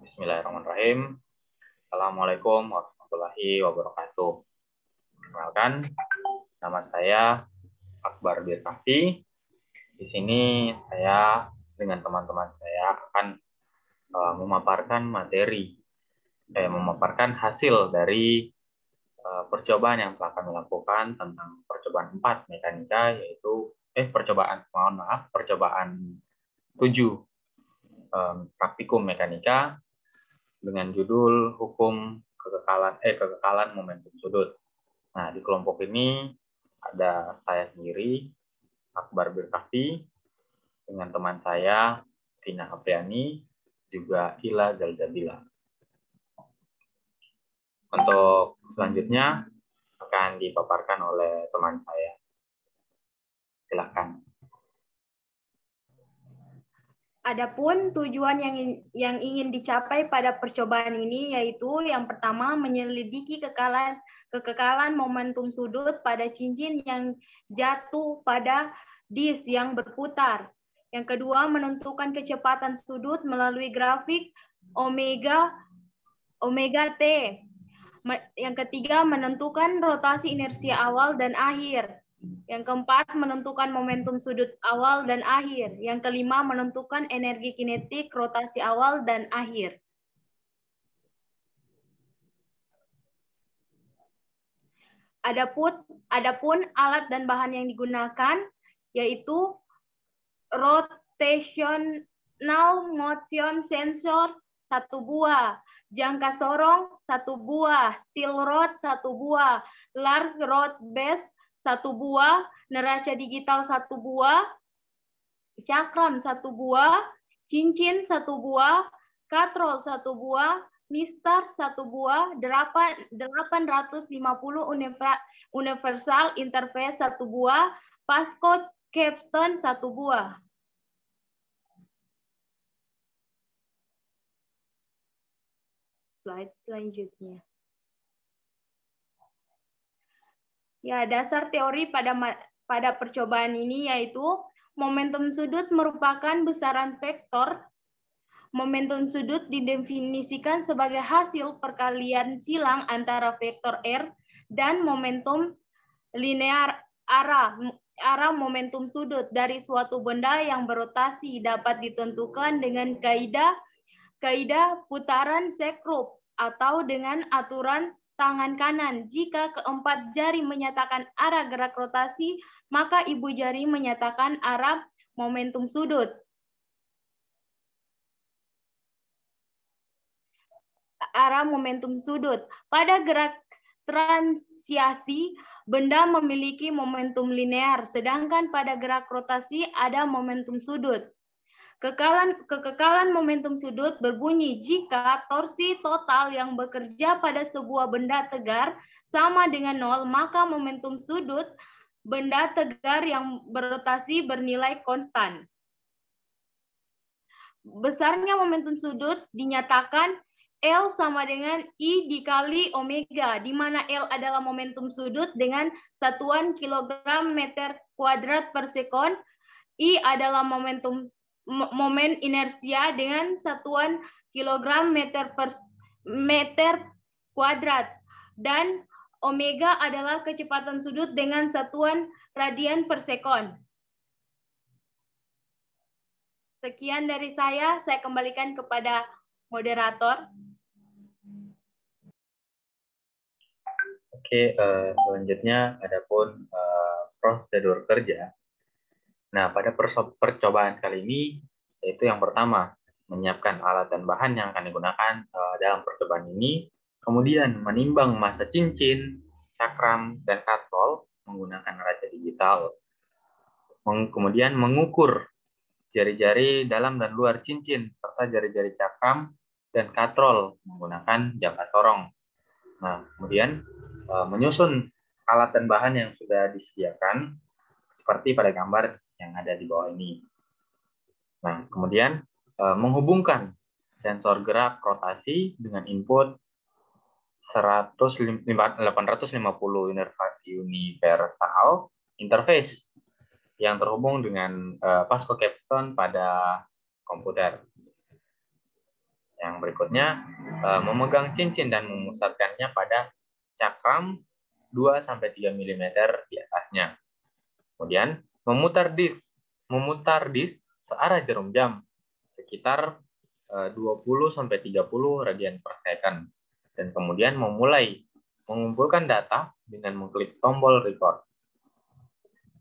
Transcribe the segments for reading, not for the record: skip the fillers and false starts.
Bismillahirrahmanirrahim. Assalamualaikum warahmatullahi wabarakatuh. Perkenalkan, nama saya Akbar Birkafi. Di sini saya dengan teman-teman saya akan memaparkan hasil dari percobaan yang telah kami lakukan tentang percobaan 4 mekanika, yaitu percobaan 7 praktikum mekanika dengan judul hukum kekekalan momentum sudut. Nah, di kelompok ini ada saya sendiri, Akbar Birkafi, dengan teman saya Vina Apriani, juga Ila Zalzabila. Untuk selanjutnya akan dipaparkan oleh teman saya. Silakan. Adapun tujuan yang ingin dicapai pada percobaan ini yaitu yang pertama menyelidiki kekekalan momentum sudut pada cincin yang jatuh pada disk yang berputar. Yang kedua, menentukan kecepatan sudut melalui grafik omega T. Yang ketiga, menentukan rotasi inersia awal dan akhir. Yang keempat, menentukan momentum sudut awal dan akhir. Yang kelima, menentukan energi kinetik rotasi awal dan akhir. Adapun alat dan bahan yang digunakan yaitu rotational motion sensor 1 buah, jangka sorong 1 buah, steel rod 1 buah, large rod base 1 buah, neraca digital 1 buah, cakram 1 buah, cincin 1 buah, katrol 1 buah, mistar 1 buah, 850 universal interface 1 buah, passcode capstone 1 buah. Slide selanjutnya. Ya, dasar teori pada percobaan ini yaitu momentum sudut merupakan besaran vektor. Momentum sudut didefinisikan sebagai hasil perkalian silang antara vektor R dan momentum linear arah momentum sudut dari suatu benda yang berotasi dapat ditentukan dengan kaidah putaran sekrup atau dengan aturan tangan kanan. Jika keempat jari menyatakan arah gerak rotasi, maka ibu jari menyatakan arah momentum sudut. Arah momentum sudut. Pada gerak transiasi, benda memiliki momentum linear, sedangkan pada gerak rotasi ada momentum sudut. Kekekalan momentum sudut berbunyi jika torsi total yang bekerja pada sebuah benda tegar sama dengan 0, maka momentum sudut benda tegar yang berotasi bernilai konstan. Besarnya momentum sudut dinyatakan L sama dengan I dikali omega, di mana L adalah momentum sudut dengan satuan kilogram meter kuadrat per sekon, I adalah momen inersia dengan satuan kilogram meter kuadrat, dan omega adalah kecepatan sudut dengan satuan radian per sekon. Sekian dari saya kembalikan kepada moderator. Oke, selanjutnya adapun prosedur kerja. Nah, pada percobaan kali ini, yaitu yang pertama, menyiapkan alat dan bahan yang akan digunakan dalam percobaan ini, kemudian menimbang massa cincin, cakram, dan katrol menggunakan neraca digital, kemudian mengukur jari-jari dalam dan luar cincin, serta jari-jari cakram dan katrol menggunakan jangka sorong. Nah, kemudian menyusun alat dan bahan yang sudah disediakan, seperti pada gambar yang ada di bawah ini. Nah, kemudian menghubungkan sensor gerak rotasi dengan input 850 universal interface yang terhubung dengan passcode capstone pada komputer. Yang berikutnya, memegang cincin dan memusatkannya pada cakram 2-3 mm di atasnya. Kemudian, memutar disk searah jarum jam sekitar 20-30 radian per second. Dan kemudian memulai mengumpulkan data dengan mengklik tombol record.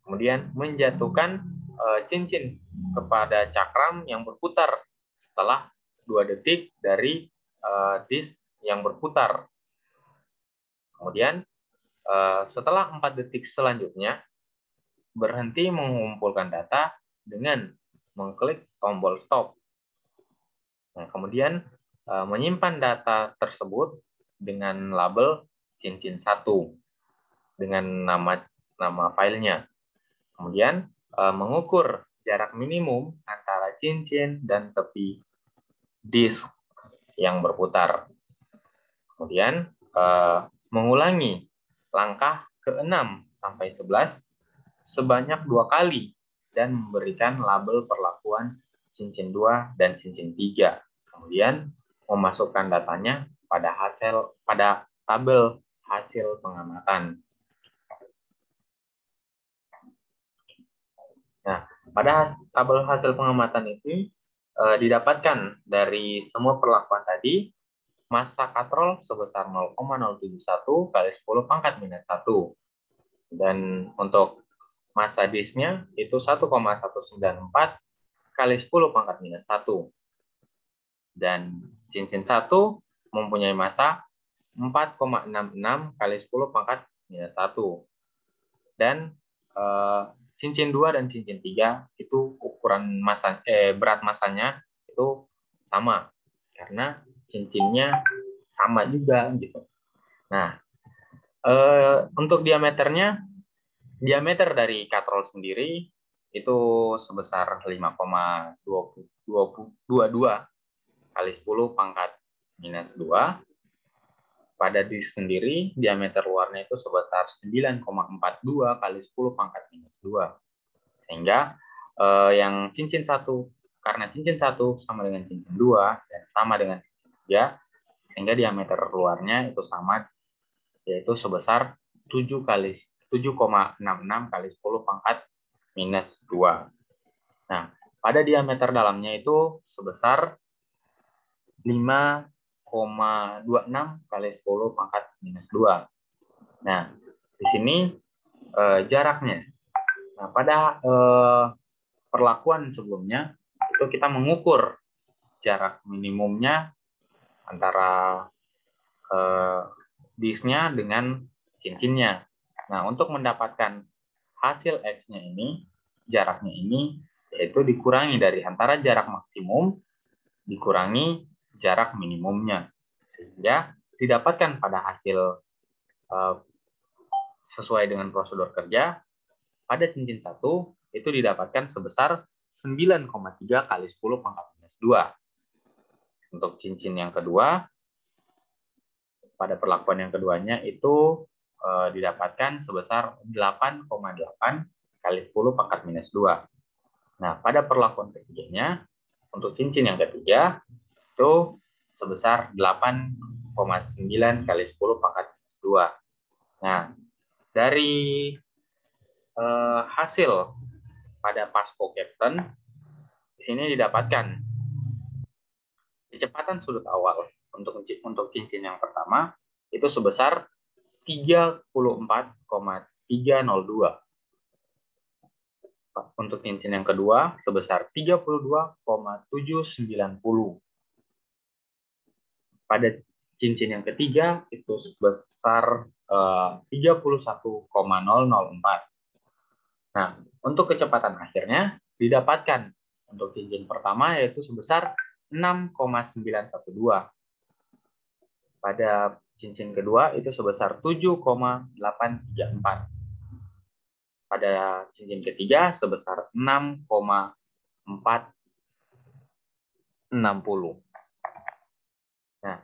Kemudian menjatuhkan cincin kepada cakram yang berputar setelah 2 detik dari disk yang berputar. Kemudian setelah 4 detik selanjutnya, berhenti mengumpulkan data dengan mengklik tombol stop. Nah, kemudian menyimpan data tersebut dengan label cincin 1 dengan nama filenya. Kemudian mengukur jarak minimum antara cincin dan tepi disk yang berputar. Kemudian mengulangi langkah ke-6 sampai 11 sebanyak 2 kali dan memberikan label perlakuan cincin 2 dan cincin 3. Kemudian memasukkan datanya pada tabel hasil pengamatan. Nah, pada tabel hasil pengamatan itu didapatkan dari semua perlakuan tadi massa katrol sebesar 0,071 kali 10 pangkat minus 1. Dan untuk massa disknya itu 1,194 kali 10 pangkat minus 1. Dan cincin 1 mempunyai massa 4,66 kali 10 pangkat minus 1. Dan cincin 2 dan cincin 3 itu ukuran berat massanya itu sama karena cincinnya sama juga gitu. Nah, untuk diameter dari katrol sendiri itu sebesar 5,22 kali 10 pangkat minus 2. Pada disk sendiri, diameter luarnya itu sebesar 9,42 kali 10 pangkat minus 2. Sehingga yang cincin 1, karena cincin 1 sama dengan cincin 2 dan sama dengan cincin 3, sehingga diameter luarnya itu sama, yaitu sebesar 7,66 kali 10 pangkat minus 2. Nah, pada diameter dalamnya itu sebesar 5,26 kali 10 pangkat minus 2. Nah, di sini jaraknya. Nah, pada perlakuan sebelumnya, itu kita mengukur jarak minimumnya antara disknya dengan cincinnya. Nah, untuk mendapatkan hasil X-nya ini, jaraknya ini, yaitu dikurangi dari antara jarak maksimum dikurangi jarak minimumnya. Sehingga didapatkan pada hasil sesuai dengan prosedur kerja, pada cincin 1 itu didapatkan sebesar 9,3 kali 10 pangkat minus 2. Untuk cincin yang kedua, pada perlakuan yang keduanya itu didapatkan sebesar 8,8 kali 10 pangkat minus 2. Nah, pada perlakuan ketiganya, untuk cincin yang ketiga, itu sebesar 8,9 kali 10 pangkat minus 2. Nah, dari hasil pada Pasco Captain, di sini didapatkan kecepatan sudut awal untuk cincin yang pertama itu sebesar 34,302. Untuk cincin yang kedua sebesar 32,790. Pada cincin yang ketiga itu sebesar 31,004. Nah, untuk kecepatan akhirnya didapatkan untuk cincin pertama yaitu sebesar 6,912. Pada cincin kedua itu sebesar 7,834. Pada cincin ketiga sebesar 6,460. Nah,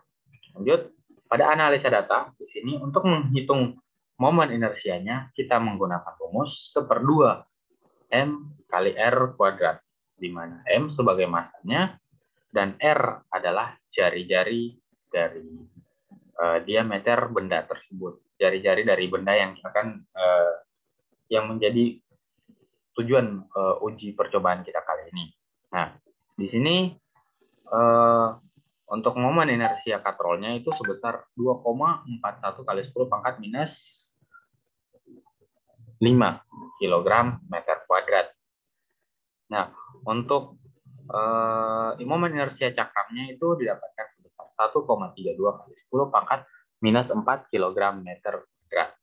lanjut pada analisa data di sini untuk menghitung momen inersianya kita menggunakan rumus 1/2 M kali R kuadrat, di mana M sebagai massanya dan R adalah jari-jari dari diameter benda tersebut. Jari-jari dari benda yang akan yang menjadi tujuan uji percobaan kita kali ini. Nah, di sini untuk momen inersia katrolnya itu sebesar 2,41 kali 10 pangkat minus 5 kg meter kuadrat. Nah, untuk momen inersia cakramnya itu didapatkan sebesar 1,32 kali 10 pangkat minus 4 kg meter kuadrat.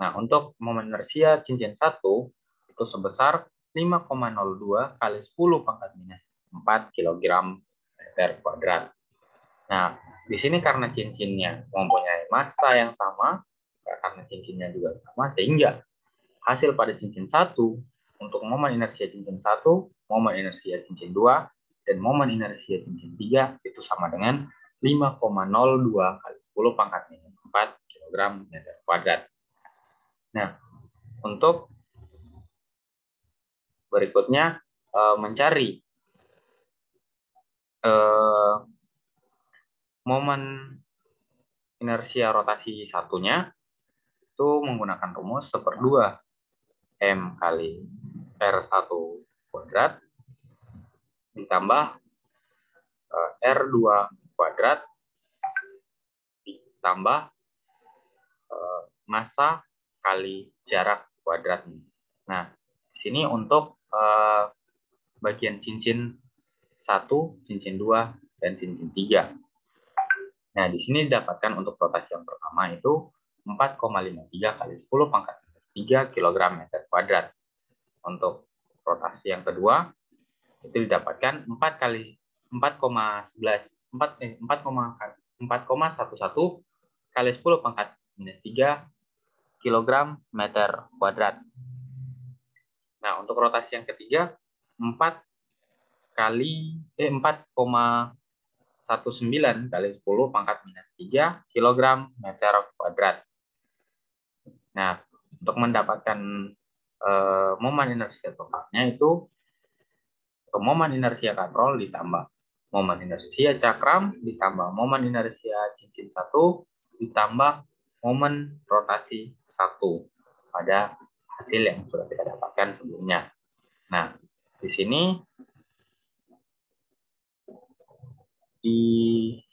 Nah, untuk momen inersia cincin 1 itu sebesar 5,02 kali 10 pangkat minus 4 kg meter kuadrat. Nah, di sini karena cincinnya mempunyai massa yang sama, karena cincinnya juga sama, sehingga hasil pada cincin 1 untuk momen inersia cincin 1, momen inersia cincin 2, dan momen inersia cincin 3 itu sama dengan 5,02 kali 10 pangkat minus 4 kg meter kuadrat. Nah, untuk berikutnya mencari momen inersia rotasi satunya itu menggunakan rumus 1/2 M kali R1 kuadrat ditambah R2 kuadrat ditambah massa kali jarak kuadrat. Nah, di sini untuk bagian cincin 1, cincin 2, dan cincin 3. Nah, di sini didapatkan untuk rotasi yang pertama itu 4,53 kali 10 pangkat 3 kg meter kuadrat. Untuk rotasi yang kedua itu didapatkan 4,11 kali 10 pangkat minus 3 kg meter kuadrat. Nah, untuk rotasi yang ketiga 4,19 kali 10 pangkat minus 3 kg meter kuadrat. Nah, untuk mendapatkan momen inersia totalnya itu momen inersia katrol ditambah momen inersia cakram ditambah momen inersia cincin 1 ditambah momen rotasi 1 pada hasil yang sudah kita dapatkan sebelumnya. Nah, di sini di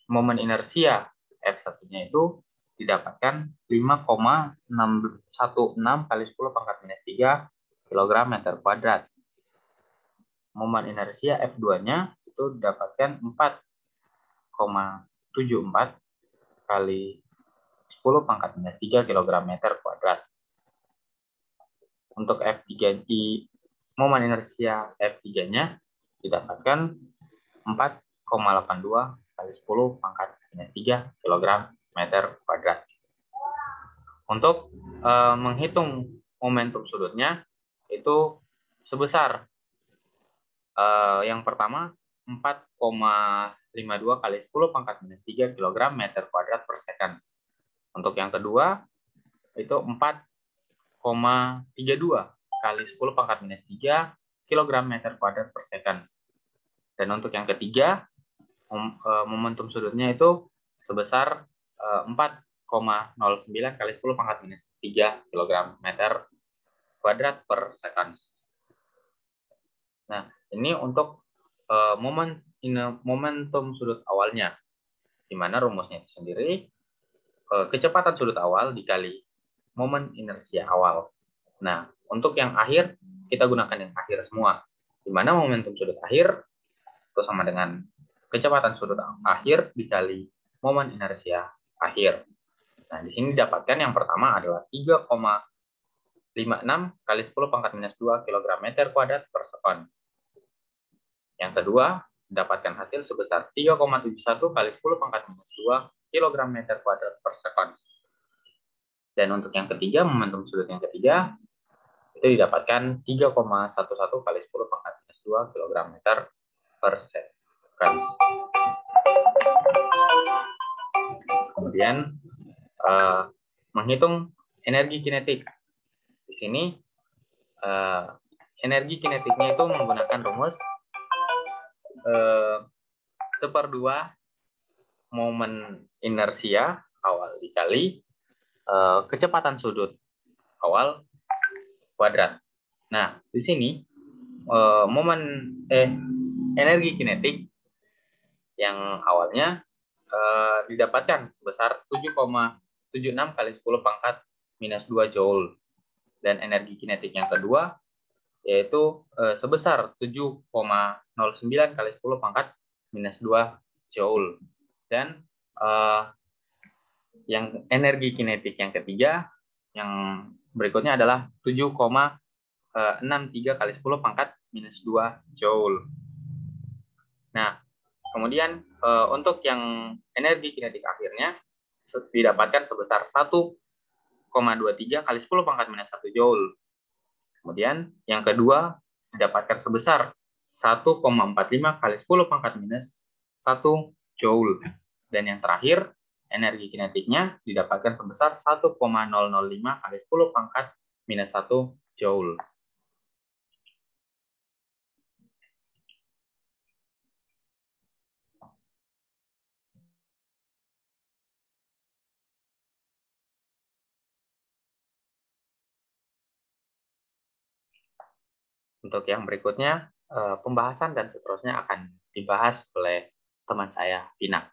momen inersia F1-nya itu didapatkan 5,616 kali 10 pangkat minus 3 kg meter kuadrat. Momen inersia F2-nya itu didapatkan 4,74 kali 10 pangkat minus 3 kg meter kuadrat. Untuk F3 di momen inersia F3-nya didapatkan 4,82 kali 10 pangkat minus 3 kg meter kuadrat. Untuk menghitung momentum sudutnya itu sebesar yang pertama 4,52 kali 10 pangkat minus 3 kg meter kuadrat per second. Untuk yang kedua itu 4,32 kali 10 pangkat minus 3 kg meter kuadrat per second. Dan untuk yang ketiga momentum sudutnya itu sebesar 4,09 kali 10 pangkat minus 3 kg meter kuadrat per second. Nah, ini untuk momentum sudut awalnya, di mana rumusnya itu sendiri kecepatan sudut awal dikali momen inersia awal. Nah, untuk yang akhir kita gunakan yang akhir semua, di mana momentum sudut akhir itu sama dengan kecepatan sudut akhir dikali momen inersia akhir. Nah, di sini didapatkan yang pertama adalah 3,56 kali 10 pangkat minus 2 kg meter kuadrat per second. Yang kedua, mendapatkan hasil sebesar 3,71 kali 10 pangkat minus 2 kg meter kuadrat per second. Dan untuk yang ketiga, momentum sudut yang ketiga, itu didapatkan 3,11 kali 10 pangkat minus 2 kg meter per second. Kemudian, menghitung energi kinetik. Di sini, energi kinetiknya itu menggunakan rumus 1/2 momen inersia awal dikali kecepatan sudut awal kuadrat. Nah, di sini energi kinetik yang awalnya didapatkan sebesar 7,76 kali 10 pangkat minus 2 joule. Dan energi kinetik yang kedua yaitu sebesar 7,09 kali 10 pangkat minus 2 joule. Dan yang energi kinetik yang ketiga yang berikutnya adalah 7,63 kali 10 pangkat minus 2 joule. Nah, kemudian untuk yang energi kinetik akhirnya didapatkan sebesar 1,23 kali 10 pangkat minus 1 joule. Kemudian yang kedua didapatkan sebesar 1,45 kali 10 pangkat minus 1 joule. Dan yang terakhir, energi kinetiknya didapatkan sebesar 1,005 kali 10 pangkat minus 1 joule. Untuk yang berikutnya, pembahasan dan seterusnya akan dibahas oleh teman saya, Vina.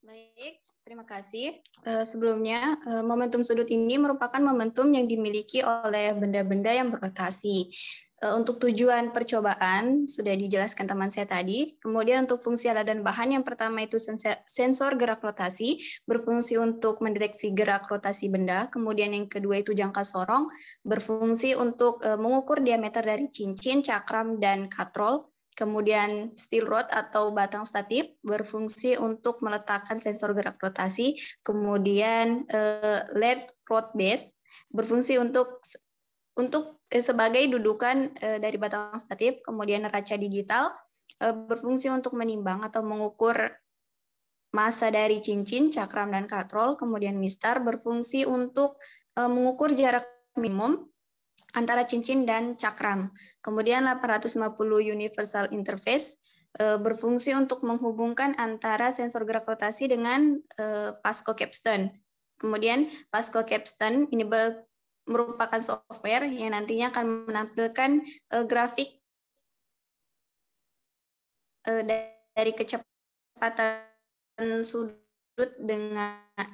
Baik, terima kasih. Sebelumnya, momentum sudut ini merupakan momentum yang dimiliki oleh benda-benda yang berotasi. Untuk tujuan percobaan, sudah dijelaskan teman saya tadi. Kemudian untuk fungsi alat dan bahan, yang pertama itu sensor gerak rotasi, berfungsi untuk mendeteksi gerak rotasi benda. Kemudian yang kedua itu jangka sorong, berfungsi untuk mengukur diameter dari cincin, cakram, dan katrol. Kemudian steel rod atau batang statif berfungsi untuk meletakkan sensor gerak rotasi. Kemudian lead rod base berfungsi untuk sebagai dudukan dari batang statif. Kemudian raca digital berfungsi untuk menimbang atau mengukur massa dari cincin, cakram, dan katrol. Kemudian mistar berfungsi untuk mengukur jarak minimum antara cincin dan cakram. Kemudian 850 universal interface berfungsi untuk menghubungkan antara sensor gerak rotasi dengan Pasco capstone. Kemudian Pasco capstone ini merupakan software yang nantinya akan menampilkan grafik dari kecepatan sudut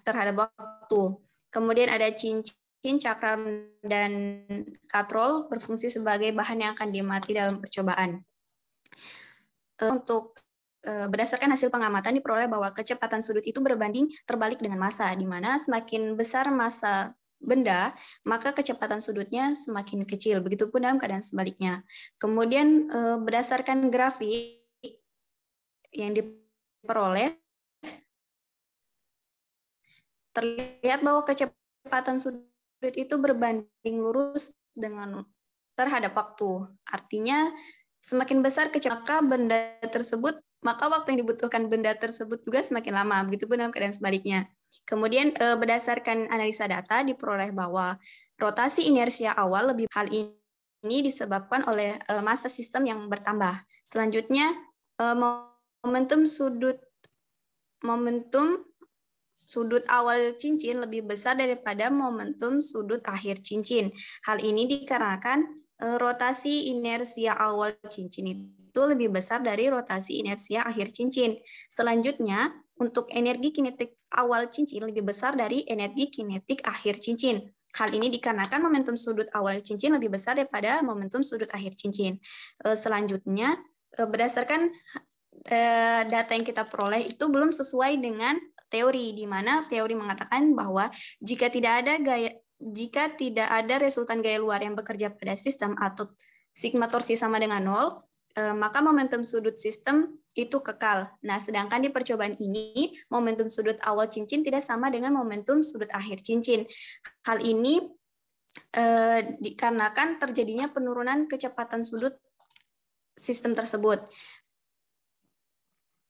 terhadap waktu. Kemudian ada cincin, cakram, dan katrol berfungsi sebagai bahan yang akan diamati dalam percobaan. Untuk berdasarkan hasil pengamatan diperoleh bahwa kecepatan sudut itu berbanding terbalik dengan massa, di mana semakin besar massa benda, maka kecepatan sudutnya semakin kecil. Begitupun dalam keadaan sebaliknya. Kemudian berdasarkan grafik yang diperoleh, terlihat bahwa kecepatan sudut itu berbanding lurus dengan terhadap waktu. Artinya semakin besar kecepatan benda tersebut, maka waktu yang dibutuhkan benda tersebut juga semakin lama. Begitupun dalam keadaan sebaliknya. Kemudian berdasarkan analisa data diperoleh bahwa rotasi inersia awal lebih, hal ini disebabkan oleh massa sistem yang bertambah. Selanjutnya momentum sudut awal cincin lebih besar daripada momentum sudut akhir cincin. Hal ini dikarenakan rotasi inersia awal cincin itu lebih besar dari rotasi inersia akhir cincin. Selanjutnya, untuk energi kinetik awal cincin lebih besar dari energi kinetik akhir cincin. Hal ini dikarenakan momentum sudut awal cincin lebih besar daripada momentum sudut akhir cincin. Selanjutnya, berdasarkan data yang kita peroleh itu belum sesuai dengan teori, di mana teori mengatakan bahwa jika tidak ada resultan gaya luar yang bekerja pada sistem atau sigma torsi sama dengan 0, maka momentum sudut sistem itu kekal. Nah, sedangkan di percobaan ini, momentum sudut awal cincin tidak sama dengan momentum sudut akhir cincin. Hal ini dikarenakan terjadinya penurunan kecepatan sudut sistem tersebut.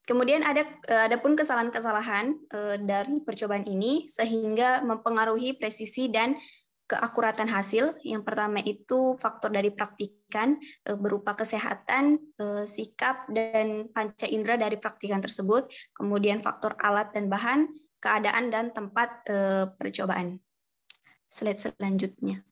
Kemudian ada pun kesalahan-kesalahan dari percobaan ini sehingga mempengaruhi presisi dan keakuratan hasil. Yang pertama itu faktor dari praktikan berupa kesehatan, sikap, dan panca indera dari praktikan tersebut. Kemudian faktor alat dan bahan, keadaan dan tempat percobaan. Slide selanjutnya.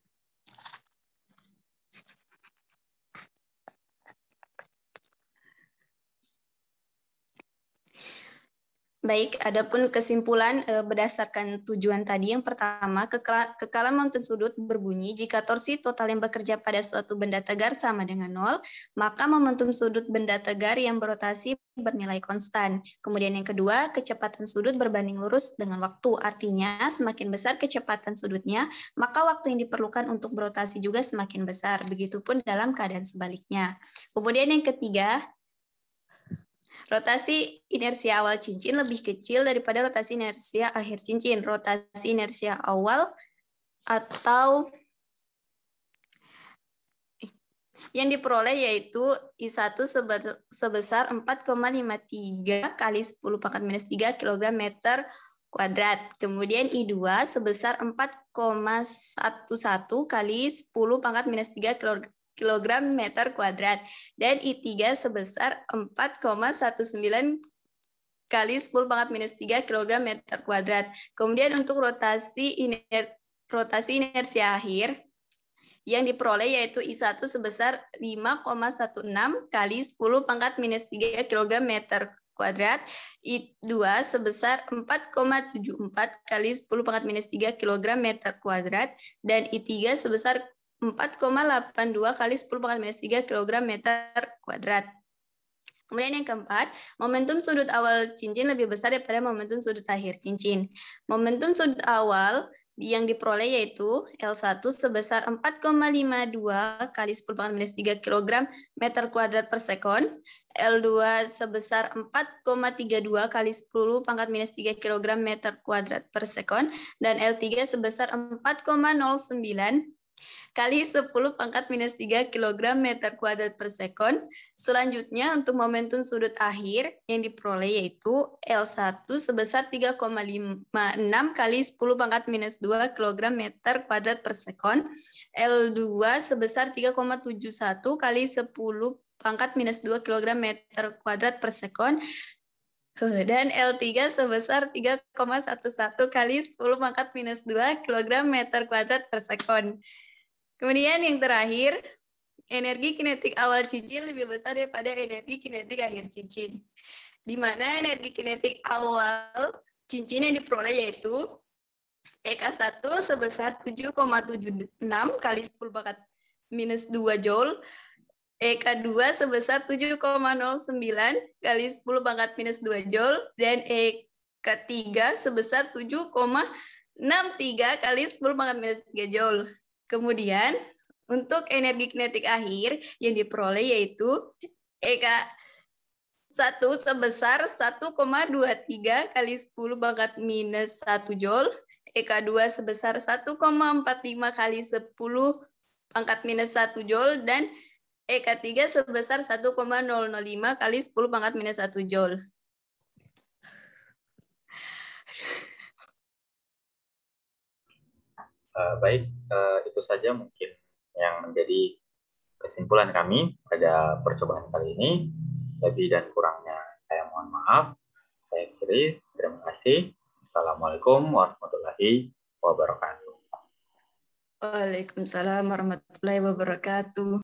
Baik, adapun kesimpulan berdasarkan tujuan tadi, yang pertama, kekalahan momentum sudut berbunyi jika torsi total yang bekerja pada suatu benda tegar sama dengan 0, maka momentum sudut benda tegar yang berotasi bernilai konstan. Kemudian yang kedua, kecepatan sudut berbanding lurus dengan waktu, artinya semakin besar kecepatan sudutnya, maka waktu yang diperlukan untuk berotasi juga semakin besar. Begitupun dalam keadaan sebaliknya. Kemudian yang ketiga, rotasi inersia awal cincin lebih kecil daripada rotasi inersia akhir cincin. Rotasi inersia awal atau yang diperoleh yaitu I1 sebesar 4,53 kali 10 pangkat minus 3 kg meter kuadrat. Kemudian I2 sebesar 4,11 kali 10 pangkat minus 3 kilogram meter kuadrat, dan I3 sebesar 4,19 kali 10 pangkat minus 3 kilogram meter kuadrat. Kemudian untuk rotasi inersia akhir yang diperoleh yaitu I1 sebesar 5,16 kali 10 pangkat minus 3 kilogram meter kuadrat, I2 sebesar 4,74 kali 10 pangkat minus 3 kilogram meter kuadrat, dan I3 sebesar 4,82 kali 10 pangkat minus 3 kg meter kuadrat. Kemudian yang keempat, momentum sudut awal cincin lebih besar daripada momentum sudut akhir cincin. Momentum sudut awal yang diperoleh yaitu L1 sebesar 4,52 kali 10 pangkat minus 3 kg meter kuadrat per sekon, L2 sebesar 4,32 kali 10 pangkat minus 3 kg meter kuadrat per sekon, dan L3 sebesar 4,09 kali 10 pangkat minus 3 kg meter kuadrat per sekon. Selanjutnya untuk momentum sudut akhir yang diperoleh yaitu L1 sebesar 3,56 kali 10 pangkat minus 2 kg meter kuadrat per sekon, L2 sebesar 3,71 kali 10 pangkat minus 2 kg meter kuadrat per sekon, dan L3 sebesar 3,11 kali 10 pangkat minus 2 kg meter kuadrat per sekon. Kemudian yang terakhir, energi kinetik awal cincin lebih besar daripada energi kinetik akhir cincin. Di mana energi kinetik awal cincin yang diperoleh yaitu EK1 sebesar 7,76 kali 10 pangkat minus 2 joule, EK2 sebesar 7,09 kali 10 pangkat minus 2 joule, dan EK3 sebesar 7,63 kali 10 pangkat minus 3 joule. Kemudian untuk energi kinetik akhir yang diperoleh yaitu EK1 sebesar 1,23 kali 10 pangkat minus 1 joule, EK2 sebesar 1,45 kali 10 pangkat minus 1 joule, dan EK3 sebesar 1,005 kali 10 pangkat minus 1 joule. Baik, itu saja mungkin yang menjadi kesimpulan kami pada percobaan kali ini. Lebih dan kurangnya saya mohon maaf. Saya akhiri. Terima kasih. Assalamualaikum warahmatullahi wabarakatuh. Waalaikumsalam warahmatullahi wabarakatuh.